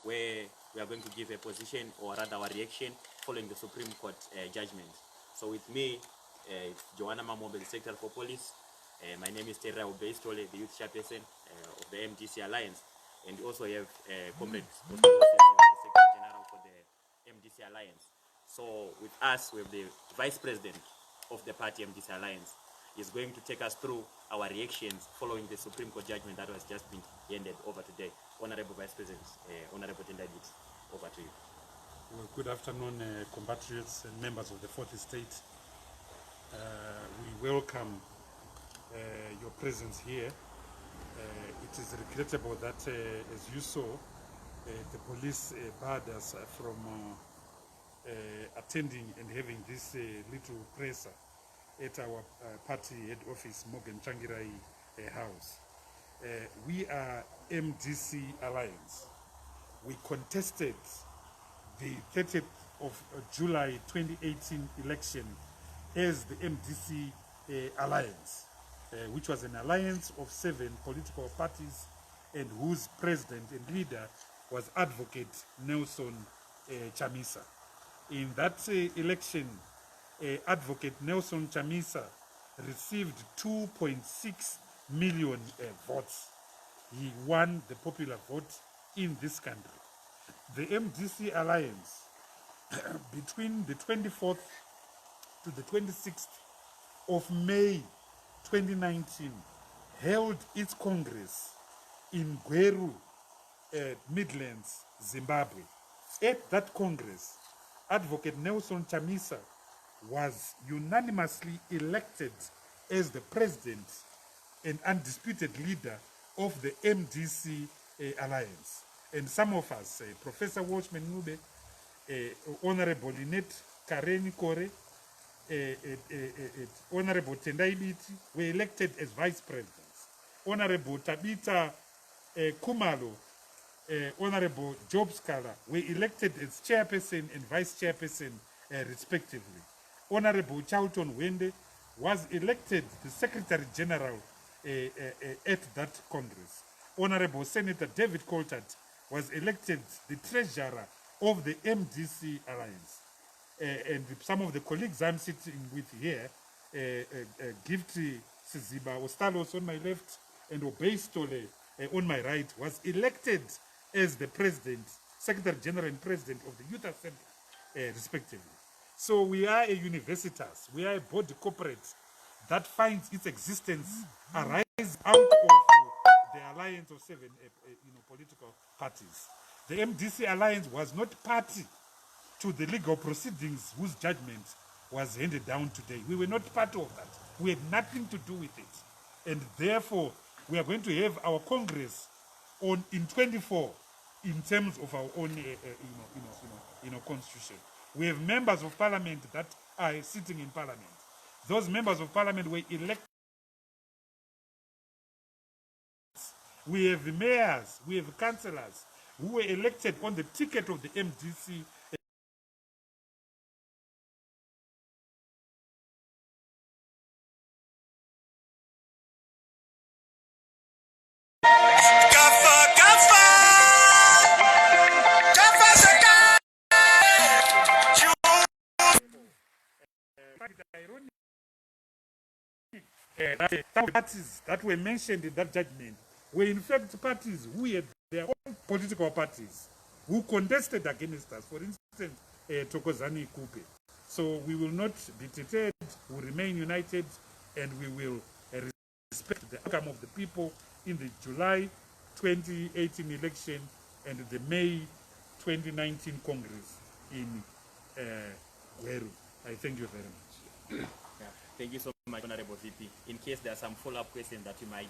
where we are going to give a position, or rather our reaction, following the Supreme Court judgment. So with me, it's Joanna Mamombe, the Secretary for Police. My name is Terra Obeistole, the Youth Chairperson of the MDC Alliance. And we also have Comrade the Secretary General for the MDC Alliance. So with us, we have the Vice President of the party MDC Alliance. Is going to take us through our reactions following the Supreme Court judgment that has just been handed over today. Honorable Vice President, Honorable Tendagit, over to you. Well, good afternoon, compatriots and members of the Fourth Estate. We welcome your presence here. It is regrettable that, as you saw, the police barred us from attending and having this little presser at our party head office, Morgan Changirai House. We are MDC Alliance. We contested the 30th of July 2018 election as the MDC Alliance, which was an alliance of 7 political parties and whose president and leader was Advocate Nelson Chamisa. In that election, Advocate Nelson Chamisa received 2.6 million votes. He won the popular vote in this country. The MDC Alliance, between the 24th to the 26th of May 2019, held its Congress in Gweru, Midlands, Zimbabwe. At that Congress, Advocate Nelson Chamisa was unanimously elected as the president and undisputed leader of the MDC Alliance. And some of us, Professor Watchman Nube, Honorable Lynette Kareni Kore, Honorable Tendai Biti, were elected as vice presidents. Honorable Tabita Kumalo, Honorable Job Scala were elected as chairperson and vice chairperson, respectively. Honorable Charlton Wende was elected the Secretary General at that Congress. Honorable Senator David Coltart was elected the Treasurer of the MDC Alliance. And some of the colleagues I'm sitting with here, Gifty Siziba Ostalos on my left and Obeistole on my right, was elected as the President, Secretary General and President of the Youth Assembly, respectively. So we are a universitas, we are a body corporate that finds its existence arise out of the alliance of 7 political parties. The MDC Alliance was not party to the legal proceedings whose judgment was handed down today. We were not part of that. We had nothing to do with it. And therefore, we are going to have our Congress in 24 in terms of our own constitution. We have members of parliament that are sitting in parliament. Those members of parliament were elected. We have mayors, we have councillors who were elected on the ticket of the MDC. Some parties that were mentioned in that judgment were in fact parties who had their own political parties who contested against us. For instance, Tokozani Kupe. So we will not be deterred, we will remain united, and we will respect the outcome of the people in the July 2018 election and the May 2019 Congress in Gweru. I thank you very much. Yeah. Thank you so much, Honorable VP. In case there are some follow-up questions that you might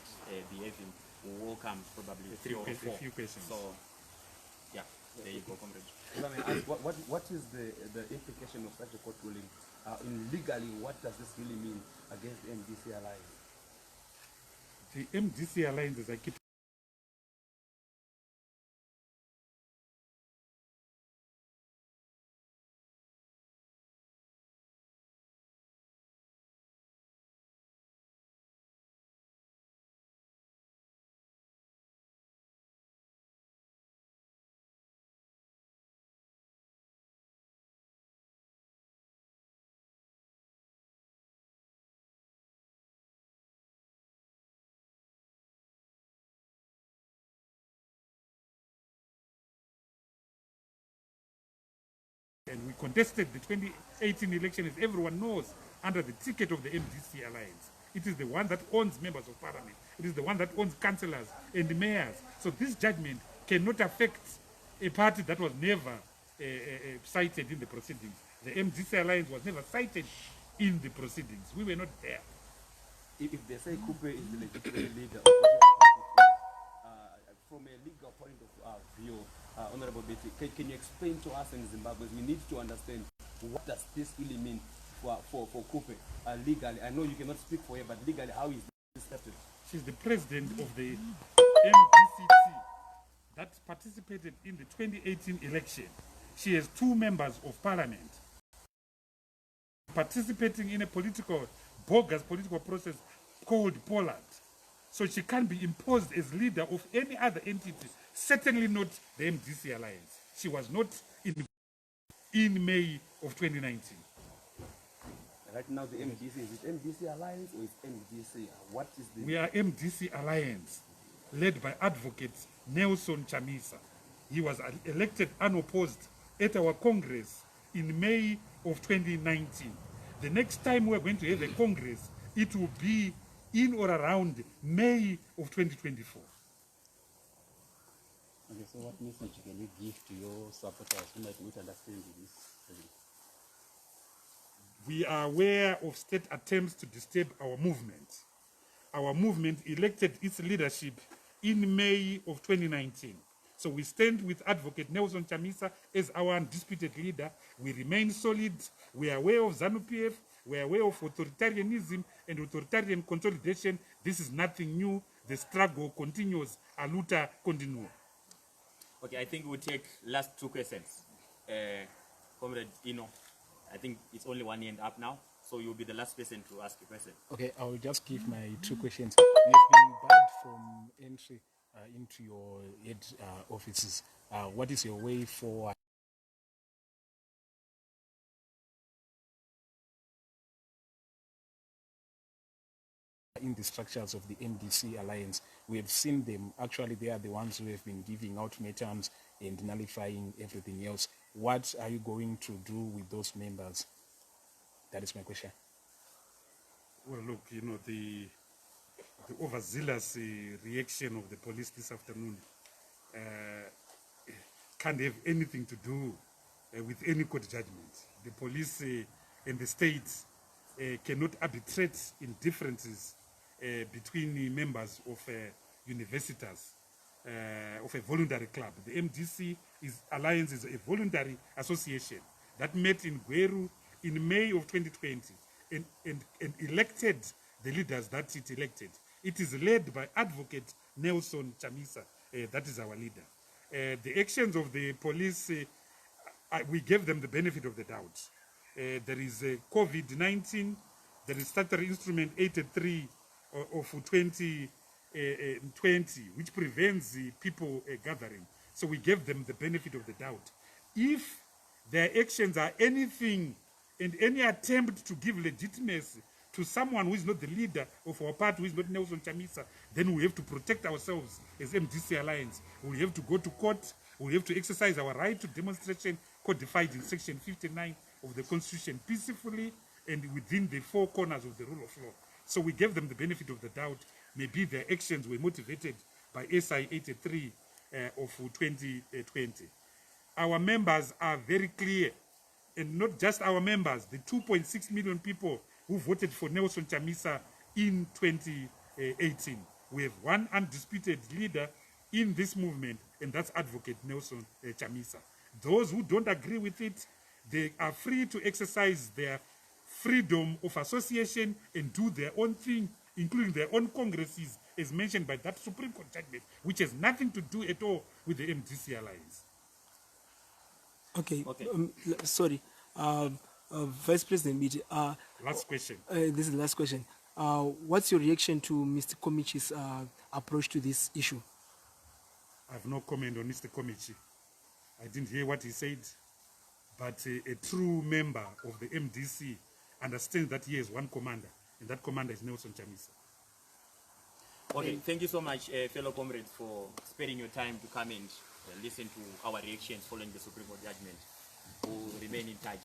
be having, we will come probably A few questions. So, yeah, there you go, comrade. If I may ask, what is the implication of such a court ruling? In legally, what does this really mean against the MDC Alliance? The MDC Alliance, as I keep and we contested the 2018 election, as everyone knows, under the ticket of the MDC alliance. It is the one that owns members of parliament. It is the one that owns councillors and mayors. So this judgment cannot affect a party that was never cited in the proceedings. The MDC alliance was never cited in the proceedings. We were not there. If they say Coupe is the legitimate leader of whichever party it is, from a legal point of view, Honorable Biti, can you explain to us in Zimbabwe? We need to understand what does this really mean for Coupe legally. I know you cannot speak for her, but legally, how is this started? She's the president of the MDCT that participated in the 2018 election. She has 2 members of parliament participating in a bogus political process called Poland. So she can't be imposed as leader of any other entity, certainly not the MDC alliance. She was not in May of 2019. Right now, the MDC, is it MDC alliance or is MDC? What is the... We are MDC alliance, led by Advocate Nelson Chamisa. He was elected unopposed at our Congress in May of 2019. The next time we're going to have a Congress, it will be in or around May of 2024. Okay, so what message can you give to your supporters who might not understand this? We are aware of state attempts to disturb our movement. Our movement elected its leadership in May of 2019. So we stand with Advocate Nelson Chamisa as our undisputed leader. We remain solid. We are aware of Zanu-PF. We are aware of authoritarianism and authoritarian consolidation. This is nothing new. The struggle continues. A luta continua. Okay, I think we'll take last 2 questions. Comrade Ino, I think it's only one hand up now, so you'll be the last person to ask a question. Okay, I will just give my 2 questions. You've been barred from entry into your head offices. What is your way forward in the structures of the MDC alliance? We have seen them. Actually, they are the ones who have been giving ultimatums and nullifying everything else. What are you going to do with those members? That is my question. Well, look, you know, the overzealous reaction of the police this afternoon can't have anything to do with any court judgment. The police and the state cannot arbitrate in differences between members of universities, of a voluntary club. The MDC Alliance is a voluntary association that met in Gweru in May of 2020 and elected the leaders that it elected. It is led by Advocate Nelson Chamisa. That is our leader. The actions of the police, we gave them the benefit of the doubt. There is COVID-19, there is Statutory Instrument 83 of 2020, which prevents people gathering. So we gave them the benefit of the doubt. If their actions are anything and any attempt to give legitimacy to someone who is not the leader of our party, who is not Nelson Chamisa, then we have to protect ourselves as MDC Alliance. We have to go to court. We have to exercise our right to demonstration codified in Section 59 of the Constitution peacefully and within the 4 corners of the rule of law. So we gave them the benefit of the doubt. Maybe their actions were motivated by SI 83 of 2020. Our members are very clear, and not just our members, the 2.6 million people who voted for Nelson Chamisa in 2018. We have one undisputed leader in this movement, and that's Advocate Nelson Chamisa. Those who don't agree with it, they are free to exercise their freedom of association and do their own thing, including their own congresses, as mentioned by that Supreme Court judgment, which has nothing to do at all with the MDC Alliance. Okay. Sorry. Vice President Biti. Last question. This is the last question. What's your reaction to Mr. Komichi's approach to this issue? I have no comment on Mr. Komichi. I didn't hear what he said, but a true member of the MDC understands that he has one commander, and that commander is Nelson Chamisa. Okay, thank you so much, fellow comrades, for sparing your time to come and listen to our reactions following the Supreme Court judgment. we'll remain in touch.